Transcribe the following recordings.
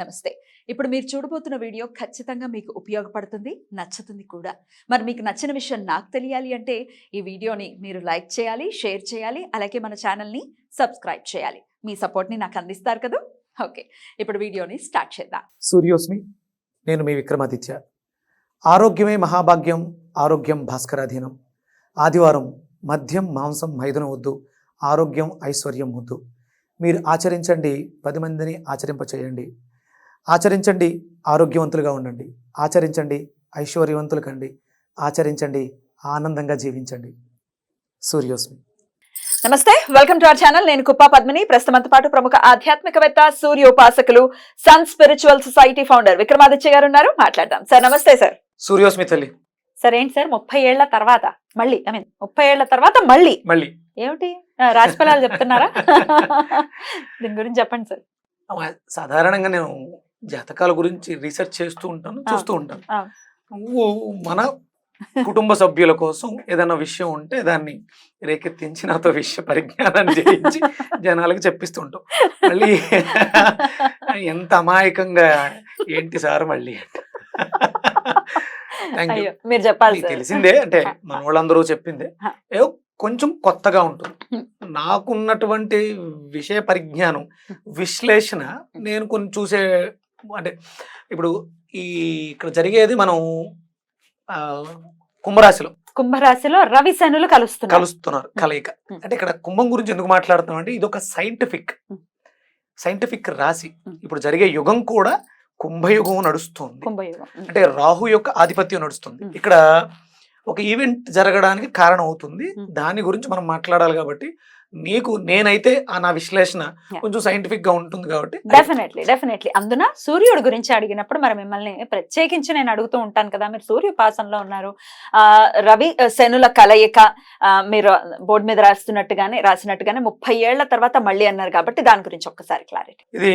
నమస్తే. ఇప్పుడు మీరు చూడబోతున్న వీడియో ఖచ్చితంగా మీకు ఉపయోగపడుతుంది, నచ్చుతుంది కూడా. మరి మీకు నచ్చిన విషయం నాకు తెలియాలి అంటే ఈ వీడియోని మీరు లైక్ చేయాలి, షేర్ చేయాలి, అలాగే మన ఛానల్ని సబ్స్క్రైబ్ చేయాలి. మీ సపోర్ట్ని నాకు అందిస్తారు కదా. ఓకే, ఇప్పుడు వీడియోని స్టార్ట్ చేద్దాం. సూర్యోస్మి, నేను మీ విక్రమాదిత్య. ఆరోగ్యమే మహాభాగ్యం, ఆరోగ్యం భాస్కరాధీనం. ఆదివారం మద్యం మాంసం మైదనం వద్దు, ఆరోగ్యం ఐశ్వర్యం వద్దు. మీరు ఆచరించండి, 10 మందిని ఆచరింపచేయండి. ఆచరించండి, ఆరోగ్యవంతులుగా ఉండండి. ఆచరించండి, ఐశ్వర్యవంతులు కండి. ఆచరించండి, ఆనందంగా జీవించండి. సూర్యోస్మి. నమస్తే, వెల్కమ్ టు అవర్ ఛానల్. నేను కుప్పా పద్మిని. ప్రస్తుతంతో పాటు ప్రముఖ ఆధ్యాత్మికవేత్త, సూర్యోపాసకులు, sun spiritual society founder Vikramaditya garu ఉన్నారు. మాట్లాడదాం. సార్ నమస్తే. సార్ సూర్యోస్మి తల్లి. సార్ ఏంటి సార్ 30 ఏళ్ల తర్వాత మళ్ళీ 30 ఏళ్ల తర్వాత మళ్ళీ ఏమిటి రాశి ఫలాలు చెప్తున్నారా? దీని గురించి చెప్పండి సార్. సాధారణంగా నేను జాతకాల గురించి రీసెర్చ్ చేస్తూ ఉంటాను, చూస్తూ ఉంటాను. నువ్వు మన కుటుంబ సభ్యుల కోసం ఏదైనా విషయం ఉంటే దాన్ని రేకెత్తించి నాతో విషయ పరిజ్ఞానాన్ని చేయించి జనాలకు చెప్పిస్తూ ఉంటాం. మళ్ళీ ఎంత అమాయకంగా ఏంటి సార్ మళ్ళీ మీరు చెప్పాలి. తెలిసిందే, అంటే మన వాళ్ళందరూ చెప్పిందే, ఏదో కొంచెం కొత్తగా ఉంటుంది. నాకున్నటువంటి విషయ పరిజ్ఞానం, విశ్లేషణ నేను కొన్ని చూసే, అంటే ఇప్పుడు ఇక్కడ జరిగేది మనం కుంభరాశిలో రవి శనులు కలుస్తున్నారు కలయిక. అంటే ఇక్కడ కుంభం గురించి ఎందుకు మాట్లాడుతున్నాం అంటే ఇది ఒక సైంటిఫిక్ రాశి. ఇప్పుడు జరిగే యుగం కూడా కుంభయుగం నడుస్తుంది. అంటే రాహు యొక్క ఆధిపత్యం నడుస్తుంది. ఇక్కడ ఒక ఈవెంట్ జరగడానికి కారణం అవుతుంది. దాని గురించి మనం మాట్లాడాలి కాబట్టి నేనైతే నా విశ్లేషణ కొంచెం సైంటిఫిక్ గా ఉంటుంది కాబట్టి డెఫినెట్లీ అందున సూర్యుడు గురించి అడిగినప్పుడు మరి మిమ్మల్ని ప్రత్యేకించి నేను అడుగుతూ ఉంటాను కదా. మీరు సూర్యోపాసనలో ఉన్నారు. రవి శనుల కలయిక మీరు బోర్డు మీద రాసినట్టుగానే 30 ఏళ్ల తర్వాత మళ్ళీ అన్నారు కాబట్టి దాని గురించి ఒక్కసారి క్లారిటీ. ఇది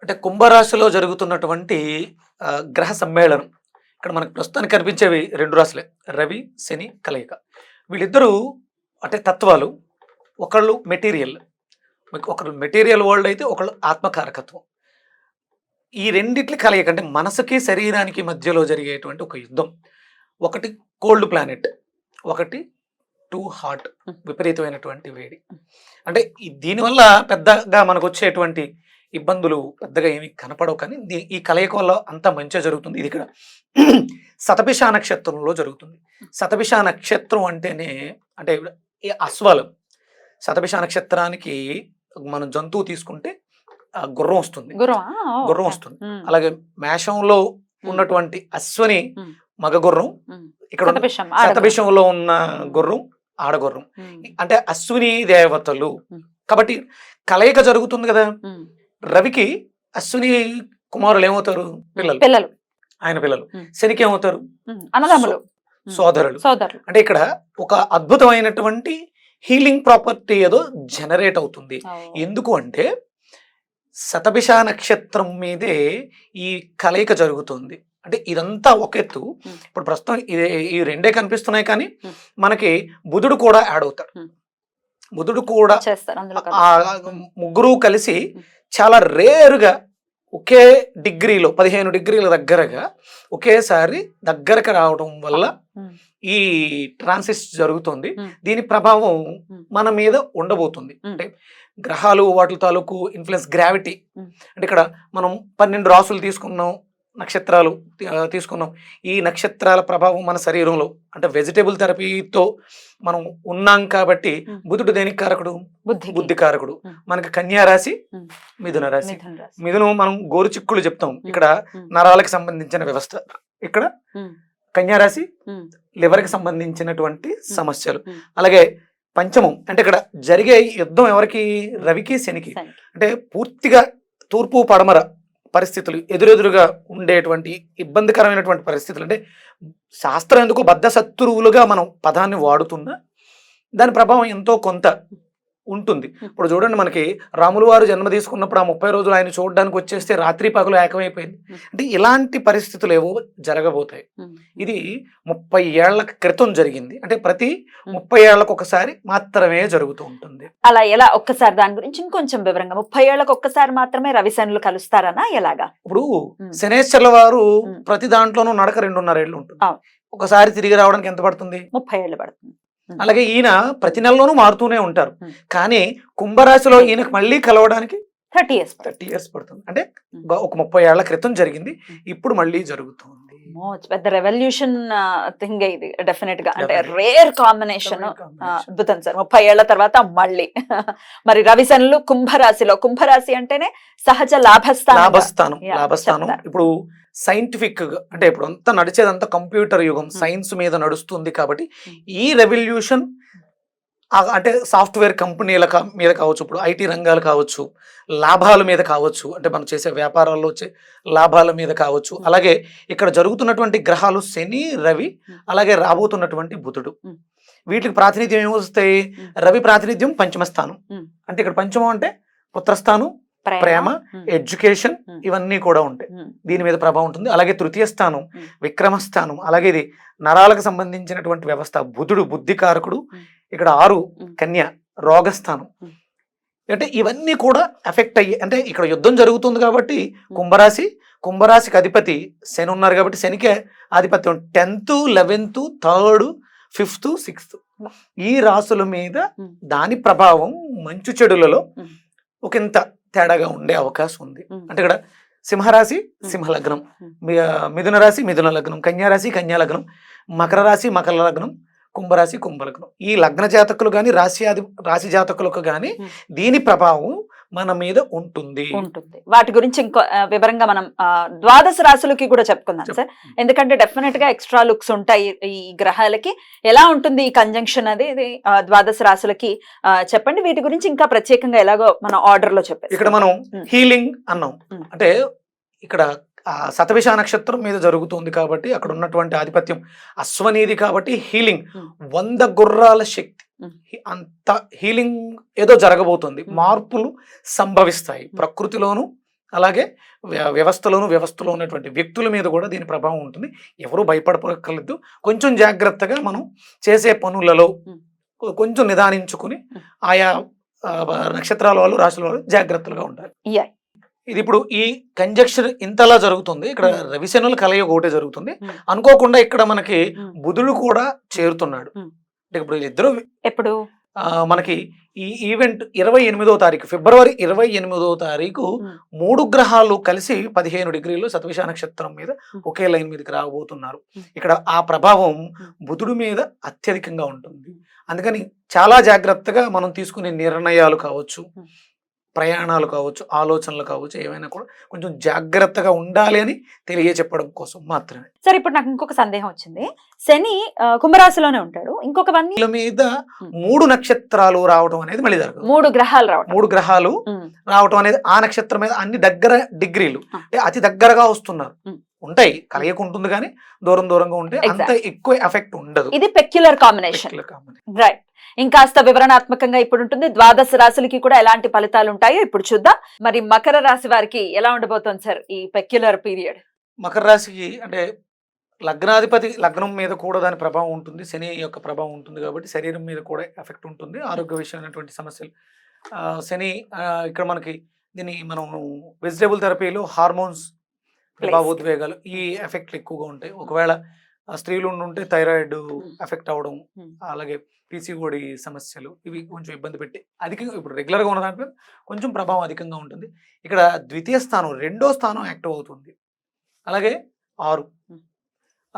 అంటే కుంభరాశిలో జరుగుతున్నటువంటి గ్రహ సమ్మేళనం. ఇక్కడ మనకు ప్రస్తుతానికి కనిపించేవి 2 రాశులే, రవి శని కలయిక. వీళ్ళిద్దరూ అంటే తత్వాలు. ఒకళ్ళు మెటీరియల్ వరల్డ్ అయితే ఒకళ్ళు ఆత్మకారకత్వం. ఈ రెండిట్ల కలయిక అంటే మనసుకి శరీరానికి మధ్యలో జరిగేటువంటి ఒక యుద్ధం. ఒకటి కోల్డ్ ప్లానెట్, ఒకటి టూ హాట్, విపరీతమైనటువంటి వేడి. అంటే దీనివల్ల పెద్దగా మనకు వచ్చేటువంటి ఇబ్బందులు పెద్దగా ఏమి కనపడవు, కానీ ఈ కలయిక వల్ల అంత మంచిగా జరుగుతుంది. ఇది ఇక్కడ శతభిష నక్షత్రంలో జరుగుతుంది. శతభిష నక్షత్రం అంటేనే అంటే అశ్వాలు. శతభిష నక్షత్రానికి మనం జంతువు తీసుకుంటే గుర్రం వస్తుంది. అలాగే మేషంలో ఉన్నటువంటి అశ్వని మగ గుర్రం, ఇక్కడ శతభిషంలో ఉన్న గుర్రం ఆడగుర్రం. అంటే అశ్విని దేవతలు కాబట్టి కలయిక జరుగుతుంది కదా. రవికి అశ్విని కుమారులు ఏమవుతారు? పిల్లలు, ఆయన పిల్లలు. శనికి ఏమవుతారు? సోదరులు. అంటే ఇక్కడ ఒక అద్భుతమైనటువంటి హీలింగ్ ప్రాపర్టీ ఏదో జనరేట్ అవుతుంది. ఎందుకు అంటే శతభిష నక్షత్రం మీదే ఈ కలయిక జరుగుతుంది. అంటే ఇదంతా ఒక ఎత్తు. ఇప్పుడు ప్రస్తుతం ఈ రెండే కనిపిస్తున్నాయి, కానీ మనకి బుధుడు కూడా యాడ్ అవుతాడు. బుధుడు కూడా ముగ్గురు కలిసి చాలా రేరుగా ఒకే డిగ్రీలో 15 డిగ్రీల దగ్గరగా ఒకేసారి దగ్గరకు రావడం వల్ల ఈ ట్రాన్సిట్ జరుగుతుంది. దీని ప్రభావం మన మీద ఉండబోతుంది. అంటే గ్రహాలు వాటి తాలూకు ఇన్ఫ్లుయెన్స్, గ్రావిటీ. అంటే ఇక్కడ మనం 12 రాసులు తీసుకున్నాం, నక్షత్రాలు తీసుకున్నాం. ఈ నక్షత్రాల ప్రభావం మన శరీరంలో, అంటే వెజిటేబుల్ థెరపీతో మనం ఉన్నాం కాబట్టి బుధుడు దేనికి కారకుడు? బుద్ధి కారకుడు. మనకి కన్యా రాశి, మిథున రాశి. మిథునం మనం గోరుచిక్కులు చెప్తాం, ఇక్కడ నరాలకు సంబంధించిన వ్యవస్థ. ఇక్కడ కన్యా రాశి లివర్కి సంబంధించినటువంటి సమస్యలు. అలాగే పంచమం అంటే ఇక్కడ జరిగే యుద్ధం ఎవరికి? రవికి శనికి. అంటే పూర్తిగా తూర్పు పడమర పరిస్థితులు, ఎదురెదురుగా ఉండేటువంటి ఇబ్బందికరమైనటువంటి పరిస్థితులు. అంటే శాస్త్రం ఎందుకు బద్ధ శత్రువులుగా మనం పదాన్ని వాడుతున్నా దాని ప్రభావం ఎంతో కొంత ఉంటుంది. ఇప్పుడు చూడండి, మనకి రాములు వారు జన్మ తీసుకున్నప్పుడు ఆ 30 రోజులు ఆయన చూడడానికి వచ్చేస్తే రాత్రి పగలు ఏకమైపోయింది. అంటే ఇలాంటి పరిస్థితులు ఏవో జరగబోతాయి. ఇది 30 ఏళ్ల క్రితం జరిగింది. అంటే ప్రతి 30 ఏళ్లకు ఒకసారి మాత్రమే జరుగుతూ ఉంటుంది. అలా ఎలా? ఒక్కసారి దాని గురించి ఇంకొంచెం వివరంగా. 30 ఏళ్లకు ఒక్కసారి మాత్రమే రవిశనులు కలుస్తారనా ఎలాగా? ఇప్పుడు శనేశ్వర్ల వారు ప్రతి దాంట్లోనూ నడక 2.5 ఏళ్ళు ఉంటుంది. ఒకసారి తిరిగి రావడానికి ఎంత పడుతుంది? 30 ఏళ్ళు పడుతుంది. అలాగే ఈయన ప్రతి నెలలోనూ మారుతూనే ఉంటారు. కానీ కుంభరాశిలో ఈయనకు మళ్ళీ కలవడానికి 30 ఇయర్స్ పడుతుంది. అంటే ఒక 30 ఏళ్ల క్రితం జరిగింది, ఇప్పుడు మళ్ళీ జరుగుతుంది. పెద్ద రెవల్యూషన్ థింగ్ ఇది డెఫినెట్ గా. అంటే రేర్ కాంబినేషన్. అద్భుతం సార్. 30 ఏళ్ల తర్వాత మళ్ళీ మరి రవిశనులు కుంభరాశిలో. కుంభరాశి అంటేనే సహజ లాభస్థానం. ఇప్పుడు సైంటిఫిక్ గా, అంటే ఇప్పుడు అంతా నడిచేదంతా కంప్యూటర్ యుగం, సైన్స్ మీద నడుస్తుంది కాబట్టి ఈ రెవల్యూషన్ అంటే సాఫ్ట్వేర్ కంపెనీల మీద కావచ్చు, ఇప్పుడు ఐటీ రంగాలు కావచ్చు, లాభాల మీద కావచ్చు, అంటే మనం చేసే వ్యాపారాల్లో వచ్చే లాభాల మీద కావచ్చు. అలాగే ఇక్కడ జరుగుతున్నటువంటి గ్రహాలు శని, రవి, అలాగే రాబోతున్నటువంటి బుధుడు. వీటికి ప్రాతినిధ్యం ఏమొస్తాయి? రవి ప్రాతినిధ్యం పంచమ స్థానం. అంటే ఇక్కడ పంచమం అంటే పుత్రస్థానం, ప్రేమ, ఎడ్యుకేషన్, ఇవన్నీ కూడా ఉంటాయి. దీని మీద ప్రభావం ఉంటుంది. అలాగే తృతీయ స్థానం విక్రమస్థానం. అలాగే ఇది నరాలకు సంబంధించినటువంటి వ్యవస్థ. బుధుడు బుద్ధికారకుడు. ఇక్కడ 6 కన్య రోగస్థానం. అంటే ఇవన్నీ కూడా ఎఫెక్ట్ అయ్యి, అంటే ఇక్కడ యుద్ధం జరుగుతుంది కాబట్టి కుంభరాశికి అధిపతి శని ఉన్నారు కాబట్టి శనికే ఆధిపత్యం. 10th, 11th, 3rd, 5th, 6th ఈ రాసుల మీద దాని ప్రభావం మంచు చెడులలో ఒకంత తేడాగా ఉండే అవకాశం ఉంది. అంటే ఇక్కడ సింహరాశి సింహలగ్నం, మిథున రాశి మిథున లగ్నం, కన్యారాశి కన్యా లగ్నం, మకర రాశి మకర లగ్నం, కుంభరాశి కుంభలగ్నం. ఈ లగ్న జాతకులు కానీ రాశి జాతకులకు కానీ దీని ప్రభావం మన మీద ఉంటుంది. వాటి గురించి ఇంకో వివరంగా మనం ద్వాదశ రాశులకి కూడా చెప్పుకుందాం సార్. ఎందుకంటే డెఫినెట్ గా ఎక్స్ట్రా లుక్స్ ఉంటాయి ఈ గ్రహాలకి. ఎలా ఉంటుంది ఈ కంజంక్షన్ అనేది ద్వాదశ రాశులకి చెప్పండి. వీటి గురించి ఇంకా ప్రత్యేకంగా ఎలాగో మన ఆర్డర్ లో చెప్పారు. ఇక్కడ మనం హీలింగ్ అన్నాం. అంటే ఇక్కడ శతభిష నక్షత్రం మీద జరుగుతుంది కాబట్టి అక్కడ ఉన్నటువంటి ఆధిపత్యం అశ్వనీది కాబట్టి హీలింగ్ 100 గుర్రాల శక్తి. అంత హీలింగ్ ఏదో జరగబోతుంది. మార్పులు సంభవిస్తాయి ప్రకృతిలోను, అలాగే వ్యవస్థలో ఉన్నటువంటి వ్యక్తుల మీద కూడా దీని ప్రభావం ఉంటుంది. ఎవరు భయపడక్కర్లేదు. కొంచెం జాగ్రత్తగా మనం చేసే పనులలో కొంచెం నిదానించుకుని ఆయా నక్షత్రాల వాళ్ళు, రాశుల వాళ్ళు జాగ్రత్తలుగా ఉండాలి. ఇది ఇప్పుడు ఈ కంజక్షన్ ఇంతలా జరుగుతుంది. ఇక్కడ రవిశనుల కలయిక ఒకటే జరుగుతుంది. అనుకోకుండా ఇక్కడ మనకి బుధుడు కూడా చేరుతున్నాడు. అంటే ఇప్పుడు ఇద్దరు ఎప్పుడు మనకి ఈ ఈవెంట్ 28వ తారీఖు ఫిబ్రవరి 28వ తారీఖు 3 గ్రహాలు కలిసి 15 డిగ్రీలు శతభిష నక్షత్రం మీద ఒకే లైన్ మీదకి రాబోతున్నారు. ఇక్కడ ఆ ప్రభావం బుధుడు మీద అత్యధికంగా ఉంటుంది. అందుకని చాలా జాగ్రత్తగా మనం తీసుకునే నిర్ణయాలు కావచ్చు, ప్రయాణాలు కావచ్చు, ఆలోచనలు కావచ్చు, ఏమైనా కూడా కొంచెం జాగ్రత్తగా ఉండాలి అని తెలియచెప్పడం కోసం మాత్రమే. సరే, ఇప్పుడు నాకు ఇంకొక సందేహం వచ్చింది. శని కుంభరాశిలోనే ఉంటాడు. ఇంకొక మీద 3 నక్షత్రాలు రావడం అనేది మళ్ళీ జరగదు. 3 గ్రహాలు రావడం అనేది ఆ నక్షత్రం మీద అన్ని దగ్గర డిగ్రీలు, అంటే అతి దగ్గరగా వస్తున్నారు. ఉంటాయి, కలయిక ఉంటుంది కానీ దూరంగా ఉంటే అంత ఎక్కువ ఎఫెక్ట్ ఉండదు. ఇది పెక్యులర్ కాంబినేషన్. రైట్. ఇంకాస్త వివరణాత్మకంగా ఇప్పుడు ఉంటుంది. ద్వాదశ రాశులకి కూడా ఎలాంటి ఫలితాలు ఉంటాయో ఇప్పుడు చూద్దాం. మరి మకర రాశి వారికి ఎలా ఉండబోతోంది సార్ ఈ పెక్యులర్ పీరియడ్? మకర రాశికి అంటే లగ్నాధిపతి లగ్నం మీద కూడా దాని ప్రభావం ఉంటుంది. శని యొక్క ప్రభావం ఉంటుంది కాబట్టి శరీరం మీద కూడా ఎఫెక్ట్ ఉంటుంది. ఆరోగ్య విషయమైనటువంటి సమస్యలు శని ఇక్కడ మనకి దీన్ని మనం వెజిటేబుల్ థెరపీలో హార్మోన్స్, భావోద్వేగాలు, ఈ ఎఫెక్ట్లు ఎక్కువగా ఉంటాయి. ఒకవేళ స్త్రీలు ఉంటే థైరాయిడ్ ఎఫెక్ట్ అవడం, అలాగే పీసీఓడి సమస్యలు, ఇవి కొంచెం ఇబ్బంది పెట్టి అధికంగా ఇప్పుడు రెగ్యులర్గా ఉన్న దానిపై కొంచెం ప్రభావం అధికంగా ఉంటుంది. ఇక్కడ ద్వితీయ స్థానం 2వ స్థానం యాక్టివ్ అవుతుంది. అలాగే 6,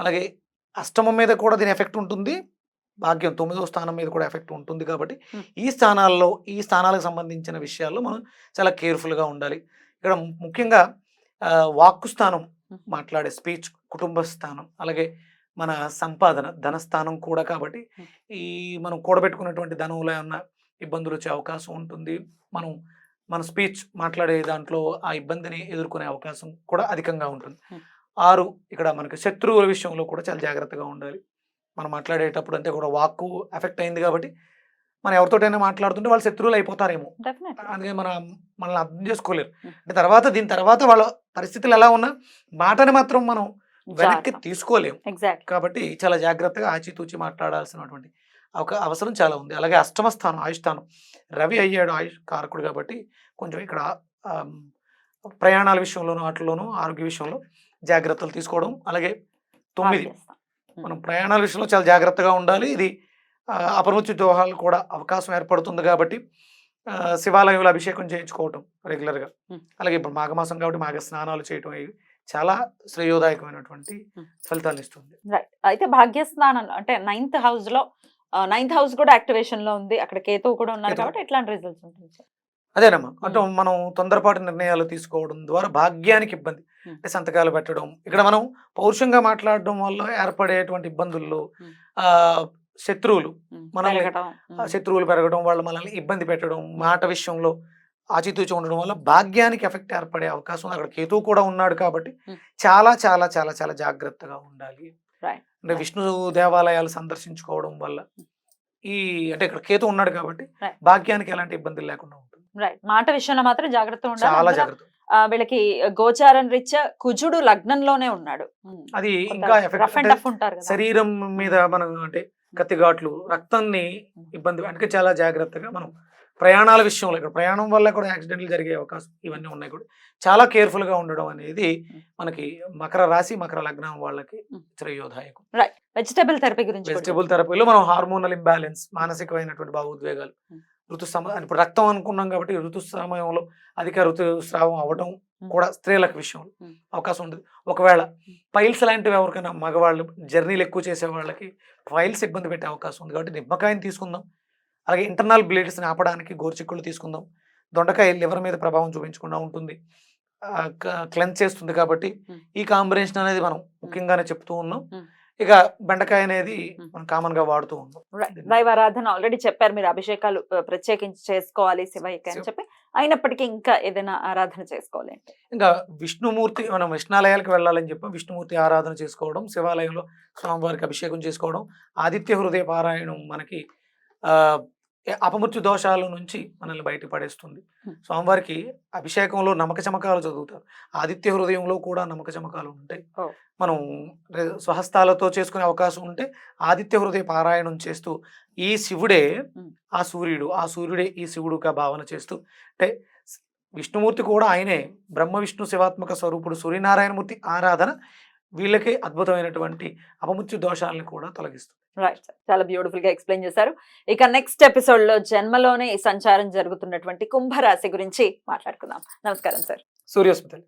అలాగే అష్టమం మీద కూడా దీని ఎఫెక్ట్ ఉంటుంది. భాగ్యం 9వ స్థానం మీద కూడా ఎఫెక్ట్ ఉంటుంది. కాబట్టి ఈ స్థానాలకు సంబంధించిన విషయాల్లో మనం చాలా కేర్ఫుల్గా ఉండాలి. ఇక్కడ ముఖ్యంగా వాక్కు స్థానం, మాట్లాడే స్పీచ్, కుటుంబ స్థానం, అలాగే మన సంపాదన ధనస్థానం కూడా. కాబట్టి ఈ మనం కూడబెట్టుకున్నటువంటి ధనంలో ఏమన్నా ఇబ్బందులు వచ్చే అవకాశం ఉంటుంది. మన స్పీచ్ మాట్లాడే దాంట్లో ఆ ఇబ్బందిని ఎదుర్కొనే అవకాశం కూడా అధికంగా ఉంటుంది. 6 ఇక్కడ మనకి శత్రువుల విషయంలో కూడా చాలా జాగ్రత్తగా ఉండాలి. మనం మాట్లాడేటప్పుడు అంటే కూడా వాక్కు ఎఫెక్ట్ అయింది కాబట్టి మనం ఎవరితోటైనా మాట్లాడుతుంటే వాళ్ళు శత్రువులు అయిపోతారేమో. డెఫినెట్లీ. అందుకే మనల్ని అర్థం చేసుకోలేరు. అంటే తర్వాత దీని తర్వాత వాళ్ళ పరిస్థితులు ఎలా ఉన్నా మాటని మాత్రం మనం వెనక్కి తీసుకోలేము. ఎగ్జాక్ట్లీ. కాబట్టి చాలా జాగ్రత్తగా ఆచితూచి మాట్లాడాల్సినటువంటి ఒక అవసరం చాలా ఉంది. అలాగే అష్టమ స్థానం ఆయుష్ స్థానం రవి అయ్యాడు ఆయుష్ కారకుడు కాబట్టి కొంచెం ఇక్కడ ఆమ్, ప్రయాణాల విషయంలోనూ వాటిలోనూ ఆరోగ్య విషయంలో జాగ్రత్తలు తీసుకోవడం. అలాగే 9 మనం ప్రయాణాల విషయంలో చాలా జాగ్రత్తగా ఉండాలి. ఇది అపమృత్యు దోహాలు కూడా అవకాశం ఏర్పడుతుంది కాబట్టి శివాలయంలో అభిషేకం చేయించుకోవటం రెగ్యులర్గా. అలాగే ఇప్పుడు మాఘమాసం కాబట్టి మాఘ స్నానాలు చేయటం ఇవి చాలా శ్రేయోదాయకమైనటువంటి ఫలితాలు ఇస్తుంది. రైట్. అయితే భాగ్యస్థానం అంటే 9th హౌస్ లో 9th హౌస్ కూడా యాక్టివేషన్ లో ఉంది, అక్కడ కేతువు కూడా ఉన్నారు కాబట్టి ఎట్లాంటి రిజల్ట్స్ ఉంటుంది సార్? అదేనమ్మా, అంటే మనం తొందరపాటు నిర్ణయాలు తీసుకోవడం ద్వారా భాగ్యానికి ఇబ్బంది, అంటే సంతకాలు పెట్టడం, ఇక్కడ మనం పౌరుషంగా మాట్లాడడం వల్ల ఏర్పడేటువంటి ఇబ్బందుల్లో శత్రువులు మనల్ని శత్రువులు పెరగడం, వాళ్ళు మనల్ని ఇబ్బంది పెట్టడం, మాట విషయంలో ఆచితూచి ఉండడం వల్ల భాగ్యానికి ఎఫెక్ట్ ఏర్పడే అవకాశం. అక్కడ కేతువు కూడా ఉన్నాడు కాబట్టి చాలా చాలా చాలా చాలా జాగ్రత్తగా ఉండాలి. అంటే విష్ణు దేవాలయాలు సందర్శించుకోవడం వల్ల అంటే ఇక్కడ కేతు ఉన్నాడు కాబట్టి భాగ్యానికి ఎలాంటి ఇబ్బందులు లేకుండా ఉంటుంది. రైట్. మాట విషయంలో మాత్రం జాగ్రత్త ఉండాలి. చాలా జాగ్రత్త. వీళ్ళకి గోచారం రీత్యా కుజుడు లగ్నంలోనే ఉన్నాడు. అది ఇంకా ఎఫెక్ట్ ఉంటారు. శరీరం మీద మనం అంటే కత్తిఘాట్లు, రక్తాన్ని ఇబ్బంది, అంటే చాలా జాగ్రత్తగా మనం ప్రయాణాల విషయంలో, ఇక్కడ ప్రయాణం వల్ల కూడా యాక్సిడెంట్లు జరిగే అవకాశం ఇవన్నీ ఉన్నాయి కూడా చాలా కేర్ఫుల్ గా ఉండడం అనేది మనకి మకర రాశి మకర లగ్నం వాళ్ళకి శ్రేయోదాయకం. వెజిటబుల్ థెరపీ గురించి, వెజిటబుల్ థెరపీలో మనం హార్మోనల్ ఇంబ్యాలెన్స్, మానసికమైనటువంటి భావోద్వేగాలు, ఇప్పుడు రక్తం అనుకున్నాం కాబట్టి ఋతుసమయంలో అధిక ఋతుస్రావం అవ్వడం కూడా స్త్రీలకు విషయంలో అవకాశం ఉంటుంది. ఒకవేళ పైల్స్ లాంటివి ఎవరికైనా మగవాళ్ళు జర్నీలు ఎక్కువ చేసే వాళ్ళకి పైల్స్ ఇబ్బంది పెట్టే అవకాశం ఉంది కాబట్టి నిమ్మకాయని తీసుకుందాం. అలాగే ఇంటర్నల్ బ్లీడ్స్ని ఆపడానికి గోరుచిక్కుళ్ళు తీసుకుందాం. దొండకాయ లివర్ మీద ప్రభావం చూపించకుండా ఉంటుంది, క్లెన్స్ చేస్తుంది కాబట్టి ఈ కాంబినేషన్ అనేది మనం ముఖ్యంగానే చెప్తూ ఉన్నాం. ఇక బెండకాయ అనేది మనం కామన్ గా వాడుతూ ఉన్నాం. దైవారాధన ఆల్రెడీ చెప్పారు మీరు, అభిషేకాలు ప్రత్యేకించి చేసుకోవాలి శివయ్యకి అని చెప్పి, అయినప్పటికీ ఇంకా ఏదైనా ఆరాధన చేసుకోవాలి అంటే ఇంకా విష్ణుమూర్తి, మనం విష్ణాలయాలకు వెళ్ళాలని చెప్పి విష్ణుమూర్తి ఆరాధన చేసుకోవడం, శివాలయంలో స్వామివారికి అభిషేకం చేసుకోవడం, ఆదిత్య హృదయ పారాయణం మనకి అపమృత్యు దోషాల నుంచి మనల్ని బయటపడేస్తుంది. స్వామివారికి అభిషేకంలో నమ్మక చమకాలు చదువుతారు, ఆదిత్య హృదయంలో కూడా నమ్మక చమకాలు ఉంటాయి. మనం స్వహస్తాలతో చేసుకునే అవకాశం ఉంటే ఆదిత్య హృదయ పారాయణం చేస్తూ ఈ శివుడే ఆ సూర్యుడు, ఆ సూర్యుడే ఈ శివుడుగా భావన చేస్తూ, అంటే విష్ణుమూర్తి కూడా ఆయనే బ్రహ్మ విష్ణు శివాత్మక స్వరూపుడు సూర్యనారాయణమూర్తి ఆరాధన వీళ్ళకి అద్భుతమైనటువంటి అపమృత్యు దోషాలను కూడా తొలగిస్తుంది. రైట్. చాలా బ్యూటిఫుల్ గా ఎక్స్ప్లెయిన్ చేశారు. ఇక నెక్స్ట్ ఎపిసోడ్ లో జన్మలోనే ఈ సంచారం జరుగుతున్నటువంటి కుంభరాశి గురించి మాట్లాడుకుందాం. నమస్కారం సార్. సూర్యోస్మితలు.